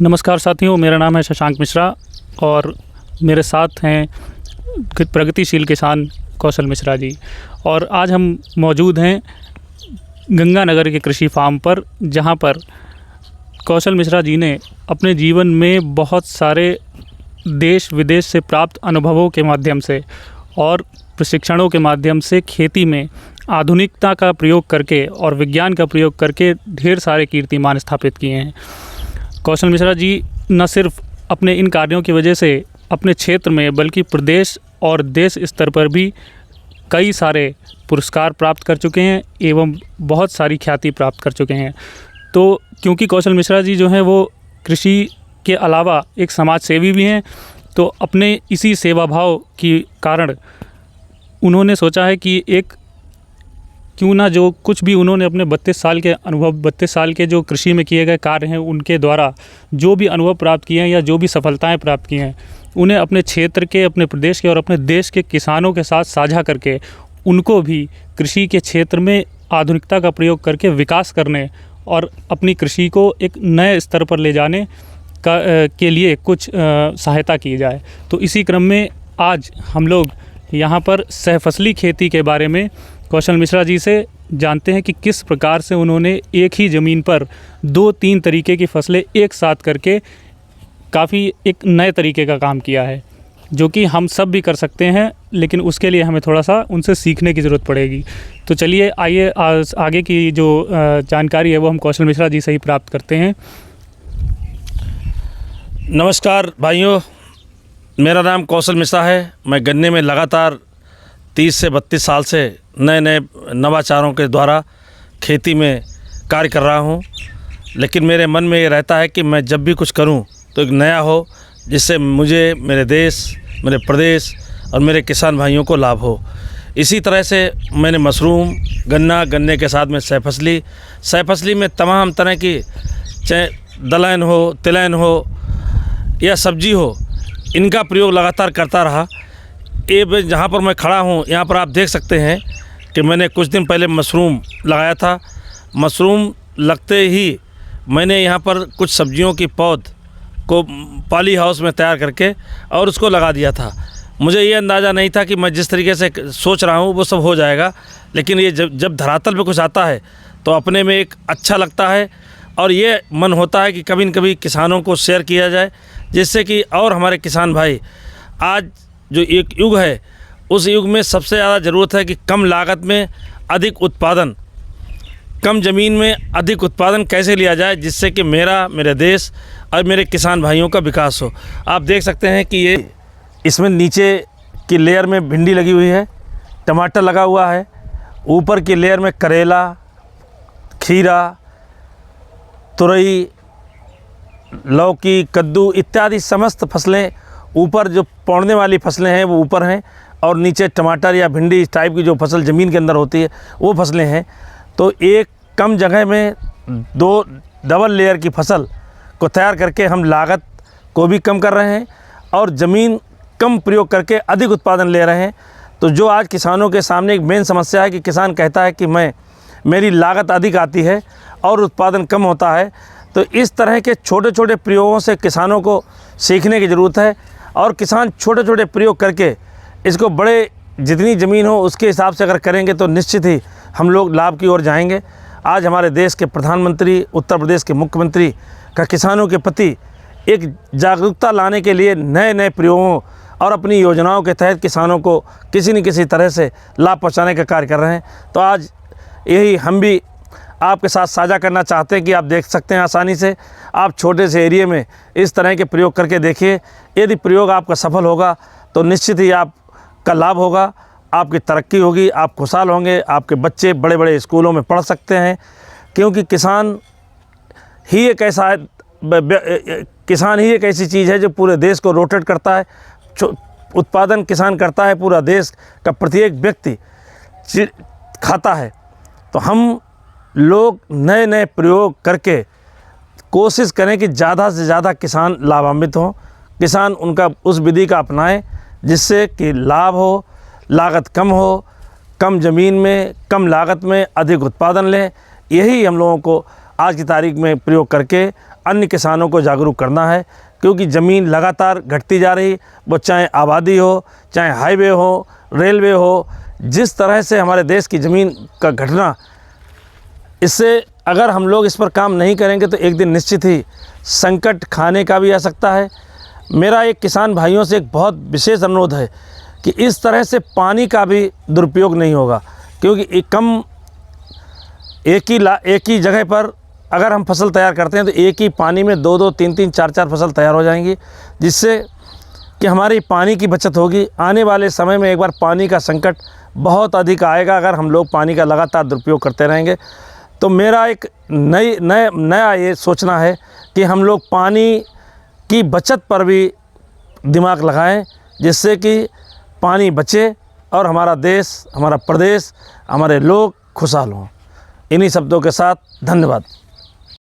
नमस्कार साथियों, मेरा नाम है शशांक मिश्रा और मेरे साथ हैं प्रगतिशील किसान कौशल मिश्रा जी। और आज हम मौजूद हैं गंगानगर के कृषि फार्म पर, जहां पर कौशल मिश्रा जी ने अपने जीवन में बहुत सारे देश विदेश से प्राप्त अनुभवों के माध्यम से और प्रशिक्षणों के माध्यम से खेती में आधुनिकता का प्रयोग करके और विज्ञान का प्रयोग करके ढेर सारे कीर्तिमान स्थापित किए हैं। कौशल मिश्रा जी न सिर्फ अपने इन कार्यों की वजह से अपने क्षेत्र में बल्कि प्रदेश और देश स्तर पर भी कई सारे पुरस्कार प्राप्त कर चुके हैं एवं बहुत सारी ख्याति प्राप्त कर चुके हैं। तो क्योंकि कौशल मिश्रा जी जो हैं वो कृषि के अलावा एक समाज सेवी भी हैं, तो अपने इसी सेवा भाव के कारण उन्होंने सोचा है कि क्यों ना जो कुछ भी उन्होंने अपने 32 साल के अनुभव, 32 साल के जो कृषि में किए गए कार्य हैं, उनके द्वारा जो भी अनुभव प्राप्त किए हैं या जो भी सफलताएं प्राप्त की हैं, उन्हें अपने क्षेत्र के, अपने प्रदेश के और अपने देश के किसानों के साथ साझा करके उनको भी कृषि के क्षेत्र में आधुनिकता का प्रयोग करके विकास करने और अपनी कृषि को एक नए स्तर पर ले जाने के लिए कुछ सहायता की जाए। तो इसी क्रम में आज हम लोग यहाँ पर सहफसली खेती के बारे में कौशल मिश्रा जी से जानते हैं कि किस प्रकार से उन्होंने एक ही ज़मीन पर 2-3 तरीके की फसलें एक साथ करके काफ़ी एक नए तरीके का काम किया है, जो कि हम सब भी कर सकते हैं, लेकिन उसके लिए हमें थोड़ा सा उनसे सीखने की ज़रूरत पड़ेगी। तो चलिए आइए आगे की जो जानकारी है वो हम कौशल मिश्रा जी से ही प्राप्त करते हैं। नमस्कार भाइयों, मेरा नाम कौशल मिश्रा है। मैं गन्ने में लगातार 30 से 32 साल से नए नए नवाचारों के द्वारा खेती में कार्य कर रहा हूं। लेकिन मेरे मन में ये रहता है कि मैं जब भी कुछ करूं तो एक नया हो, जिससे मुझे, मेरे देश, मेरे प्रदेश और मेरे किसान भाइयों को लाभ हो। इसी तरह से मैंने मशरूम, गन्ने के साथ में सहफसली में तमाम तरह की, चाहे दलहन हो, तिलहन हो या सब्जी हो, इनका प्रयोग लगातार करता रहा। ये जहाँ पर मैं खड़ा हूँ, यहाँ पर आप देख सकते हैं कि मैंने कुछ दिन पहले मशरूम लगाया था। मशरूम लगते ही मैंने यहाँ पर कुछ सब्जियों की पौध को पॉली हाउस में तैयार करके और उसको लगा दिया था। मुझे ये अंदाज़ा नहीं था कि मैं जिस तरीके से सोच रहा हूँ वो सब हो जाएगा, लेकिन ये जब धरातल पे कुछ आता है तो अपने में एक अच्छा लगता है और ये मन होता है कि कभी न कभी किसानों को शेयर किया जाए, जिससे कि और हमारे किसान भाई, आज जो एक युग है उस युग में सबसे ज़्यादा ज़रूरत है कि कम लागत में अधिक उत्पादन, कम ज़मीन में अधिक उत्पादन कैसे लिया जाए, जिससे कि मेरे देश और मेरे किसान भाइयों का विकास हो। आप देख सकते हैं कि ये इसमें नीचे की लेयर में भिंडी लगी हुई है, टमाटर लगा हुआ है, ऊपर की लेयर में करेला, खीरा, तुरई, लौकी, कद्दू इत्यादि समस्त फसलें, ऊपर जो पौड़ने वाली फसलें हैं वो ऊपर हैं और नीचे टमाटर या भिंडी इस टाइप की जो फसल ज़मीन के अंदर होती है वो फसलें हैं। तो एक कम जगह में 2 डबल लेयर की फसल को तैयार करके हम लागत को भी कम कर रहे हैं और ज़मीन कम प्रयोग करके अधिक उत्पादन ले रहे हैं। तो जो आज किसानों के सामने एक मेन समस्या है कि किसान कहता है कि मेरी लागत अधिक आती है और उत्पादन कम होता है। तो इस तरह के छोटे छोटे प्रयोगों से किसानों को सीखने की ज़रूरत है और किसान छोटे छोटे प्रयोग करके इसको बड़े, जितनी ज़मीन हो उसके हिसाब से अगर करेंगे तो निश्चित ही हम लोग लाभ की ओर जाएंगे। आज हमारे देश के प्रधानमंत्री, उत्तर प्रदेश के मुख्यमंत्री का किसानों के प्रति एक जागरूकता लाने के लिए नए नए प्रयोगों और अपनी योजनाओं के तहत किसानों को किसी न किसी तरह से लाभ पहुँचाने का कार्य कर रहे हैं। तो आज यही हम भी आपके साथ साझा करना चाहते हैं कि आप देख सकते हैं आसानी से, आप छोटे से एरिया में इस तरह के प्रयोग करके देखिए। यदि प्रयोग आपका सफल होगा तो निश्चित ही आपका लाभ होगा, आपकी तरक्की होगी, आप खुशहाल होंगे, आपके बच्चे बड़े बड़े स्कूलों में पढ़ सकते हैं। क्योंकि किसान ही एक एक ऐसी चीज़ है जो पूरे देश को रोटेट करता है। उत्पादन किसान करता है, पूरा देश का प्रत्येक व्यक्ति खाता है। तो हम लोग नए नए प्रयोग करके कोशिश करें कि ज़्यादा से ज़्यादा किसान लाभान्वित हों, किसान उनका उस विधि का अपनाएं जिससे कि लाभ हो, लागत कम हो, कम ज़मीन में कम लागत में अधिक उत्पादन लें। यही हम लोगों को आज की तारीख में प्रयोग करके अन्य किसानों को जागरूक करना है, क्योंकि ज़मीन लगातार घटती जा रही, वो चाहे आबादी हो, चाहे हाईवे हो, रेलवे हो, जिस तरह से हमारे देश की ज़मीन का घटना, इससे अगर हम लोग इस पर काम नहीं करेंगे तो एक दिन निश्चित ही संकट खाने का भी आ सकता है। मेरा एक किसान भाइयों से एक बहुत विशेष अनुरोध है कि इस तरह से पानी का भी दुरुपयोग नहीं होगा, क्योंकि एक ही जगह पर अगर हम फसल तैयार करते हैं तो एक ही पानी में 2-2, 3-3, 4-4 फसल तैयार हो जाएंगी, जिससे कि हमारी पानी की बचत होगी। आने वाले समय में एक बार पानी का संकट बहुत अधिक आएगा अगर हम लोग पानी का लगातार दुरुपयोग करते रहेंगे। तो मेरा एक नया ये सोचना है कि हम लोग पानी की बचत पर भी दिमाग लगाएं, जिससे कि पानी बचे और हमारा देश, हमारा प्रदेश, हमारे लोग खुशहाल हों। इन्हीं शब्दों के साथ धन्यवाद।